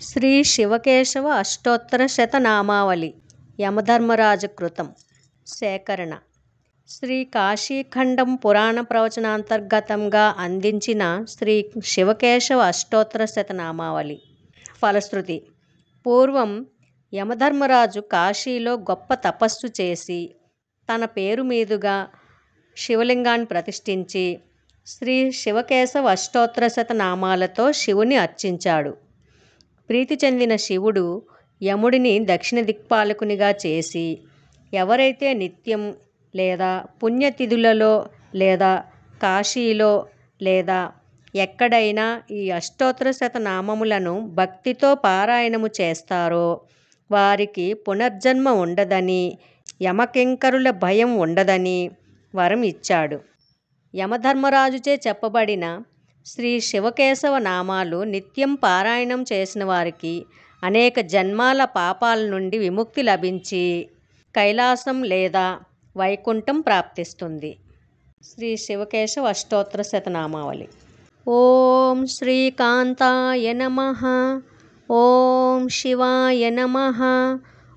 శ్రీ శివకేశవ అష్టోత్తర శతనామావళి యమధర్మరాజు కృతం సేకరణ శ్రీ కాశీఖండం పురాణ ప్రవచనాంతర్గతంగా అందించిన శ్రీ శివకేశవ అష్టోత్తర శతనామావళి. ఫలశ్రుతి: పూర్వం యమధర్మరాజు కాశీలో గొప్ప తపస్సు చేసి తన పేరు మీదుగా శివలింగాన్ని ప్రతిష్ఠించి శ్రీ శివకేశవ అష్టోత్తర శతనామాలతో శివుని అర్చించాడు. ప్రీతి చెందిన శివుడు యముడిని దక్షిణ దిక్పాలకునిగా చేసి ఎవరైతే నిత్యం లేదా పుణ్యతిథులలో లేదా కాశీలో లేదా ఎక్కడైనా ఈ అష్టోత్తర శతనామములను భక్తితో పారాయణము చేస్తారో వారికి పునర్జన్మ ఉండదని, యమకింకరుల భయం ఉండదని వరం ఇచ్చాడు. యమధర్మరాజుచే చెప్పబడిన శ్రీ శివకేశవ నామాలు నిత్యం పారాయణం చేసిన వారికి అనేక జన్మాల పాపాల నుండి విముక్తి లభించి కైలాసం లేదా వైకుంఠం ప్రాప్తిస్తుంది. శ్రీ శివకేశవ అష్టోత్తర శతనామావళి. ఓం శ్రీకాంతాయ నమః. ఓం శివాయ నమః.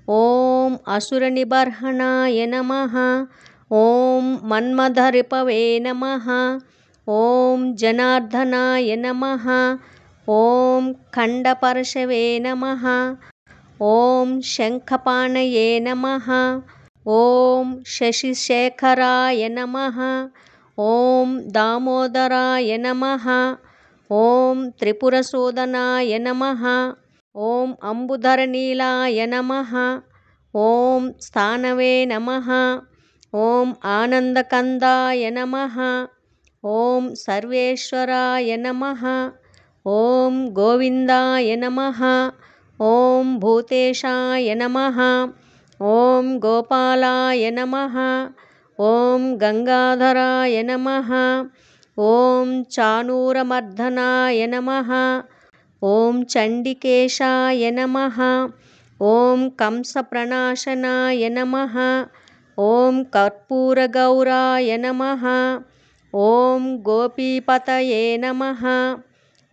ఓం అసురనిబర్హణాయ నమః. ఓం మన్మథరిపవే నమః. ఓం జనార్దనాయ నమః. ఓం ఖండపరశవే నమః. ఓం శంఖపాణయే నమః. ఓం శశిశేఖరాయ నమః. ఓం దామోదరాయ నమః. ఓం త్రిపురసూదనాయ నమః. ఓం అంబుధరనీలాయ నమః. ఓం స్థానవే నమః. ఓం ఆనందకందాయ నమః. ఓం సర్వేశ్వరాయ నమః. ఓం గోవిందాయ నమః. ఓం భూతేశాయ నమః. ఓం గోపాలాయ నమః. ఓం గంగాధరాయ నమః. ఓం చానూరమర్దనాయ నమః. ఓం చండికేశాయ నమః. ఓం కంసప్రణాశనాయ నమః. ఓం కర్పూరగౌరాయ నమః. ఓం గోపీపతయే నమః.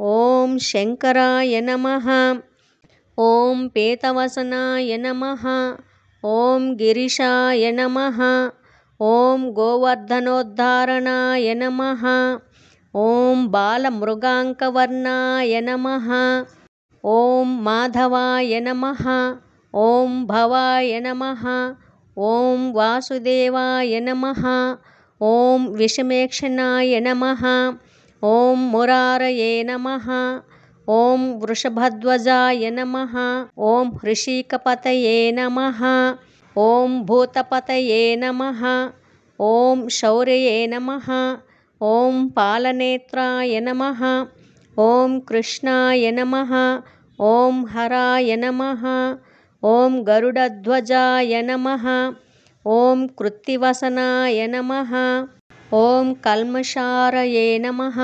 ఓం శంకరాయ నమః. ఓం పీతవసనాయ నమః. ఓం గిరిశాయ నమః. ఓం గోవర్ధనోద్ధారణాయ నమః. ఓం బాలమృగాంకవర్ణాయ నమః. ఓం మాధవాయ నమః. ఓం భవాయ నమః. ఓం వాసుదేవాయ నమః. ఓం విషమేక్షణాయ నమః. ఓం మురారయే నమః. ఓం వృషభధ్వజాయ నమః. ఓం హృషీకపతయే నమః. ఓం భూతపతయే నమః. ఓం శౌర్యయే నమః. ఓం పాలనేత్రాయ నమః. ఓం కృష్ణాయ నమః. ఓం హరాయ నమః. ఓం గరుడధ్వజాయ నమః. ఓం కృత్తివసనాయ నమః. ఓం కల్మషారయే నమః.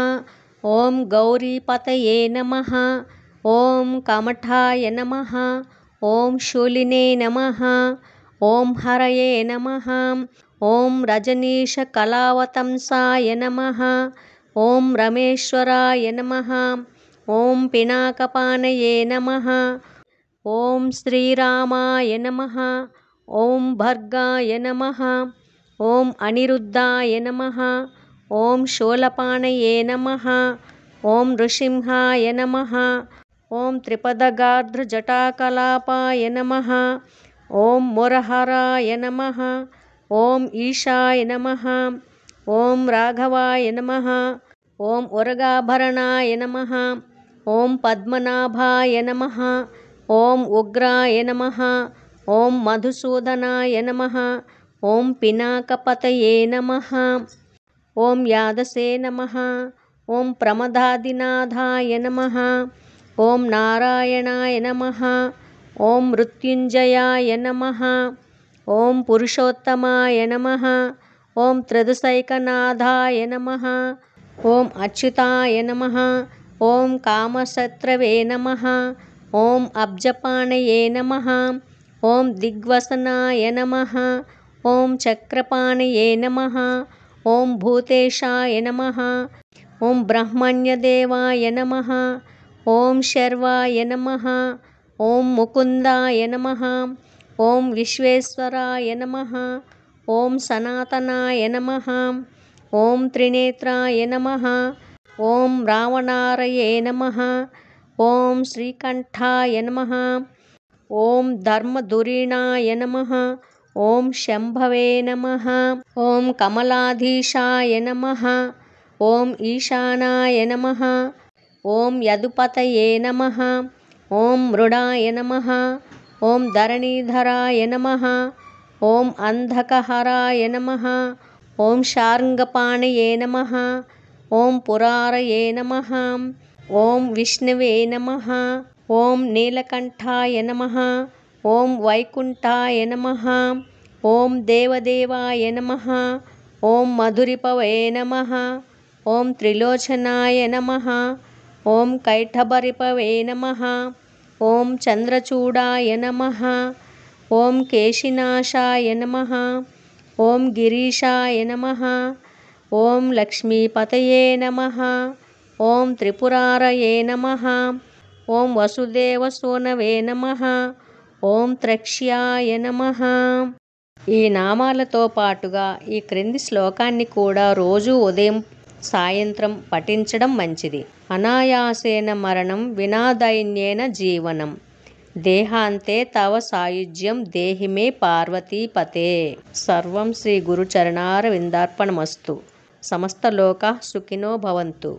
ఓం గౌరీపతయే నమః. ఓం కమఠాయ నమః. ఓం శూలినే నమః. ఓం హరయే నమః. ఓం రజనీశకళావతంసాయ నమః. ఓం రమేశ్వరాయ నమః. ఓం పినాకపానయే నమః. ఓం శ్రీరామాయ నమః. ఓం భర్గాయ నమః. ఓం అనిరుద్ధాయ నమః. ఓం శూలపాణయే నమః. ఓం నృసింహాయ నమః. ఓం త్రిపదగార్ధజటాకలాపాయ నమః. ఓం మురహరాయ నమః. ఓం ఈశాయ నమః. ఓం రాఘవాయ నమః. ఓం ఉరగాభరణాయ నమః. ఓం పద్మనాభాయ నమః. ఓం ఉగ్రాయ నమః. ఓం మధుసూదనాయ నమః. ఓం పినాకపతయే నమః. ఓం యాదసే నమః. ఓం ప్రమదాదినాథాయ నమః. ఓం నారాయణాయ నమః. ఓం మృత్యుంజయాయ నమః. ఓం పురుషోత్తమాయ నమః. ఓం త్రిదశైకనాథాయ నమః. ఓం అచ్యుతాయ నమః. ఓం కామశత్రవే నమః. ఓం అబ్జపాణయే నమః. ఓం దిగ్వసనాయ నమః. ఓం చక్రపాణయే నమః. ఓం భూతేశాయ నమః. ఓం బ్రహ్మణ్యదేవాయ నమః. ఓం శర్వాయ నమః. ఓం ముకుందాయ నమః. ఓం విశ్వేశ్వరాయ నమః. ఓం సనాతనాయ నమః. ఓం త్రినేత్రాయ నమః. ఓం రావణారయే నమః. ఓం శ్రీకంఠాయ నమః. ఓం ధర్మధురీణాయ నమః. ఓం శంభవే నమః. ఓం కమలాధీశాయ నమః. ఓం ఈశానాయ నమః. ఓం యదుపతయే నమః. ఓం మృడాయ నమః. ఓం ధరణీధరాయ నమః. ఓం అంధకహరాయ నమః. ఓం శార్ంగపాణయే నమః. ఓం పురారయే నమః. ఓం విష్ణవే నమః. ఓం నీలకంఠాయ నమః. ఓం వైకుంఠాయ నమః. ఓం దేవదేవాయ నమః. ఓం మధురిపవే నమః. ఓం త్రిలోచనాయ నమః. ఓం కైటభరిపవే నమః. ఓం చంద్రచూడాయ నమః. ఓం కేశినాశాయ నమః. ఓం గిరీశాయ నమః. ఓం లక్ష్మీపతయే నమః. ఓం త్రిపురారయే నమః. ఓం వసుదేవసూనవే నమః. ఓం త్రక్ష్యాయ నమః. ఈ నామాలతో పాటుగా ఈ క్రింది శ్లోకాన్ని కూడా రోజు ఉదయం సాయంత్రం పఠించడం మంచిది. అనాయాసేన మరణం వినా దైన్యేన జీవనం. దేహాంతే తవ సాయుజ్యం దేహి మే పార్వతీపతే. సర్వం శ్రీ గురుచరణారవిందార్పణమస్తు. సమస్త లోకాః సుఖినో భవంతు.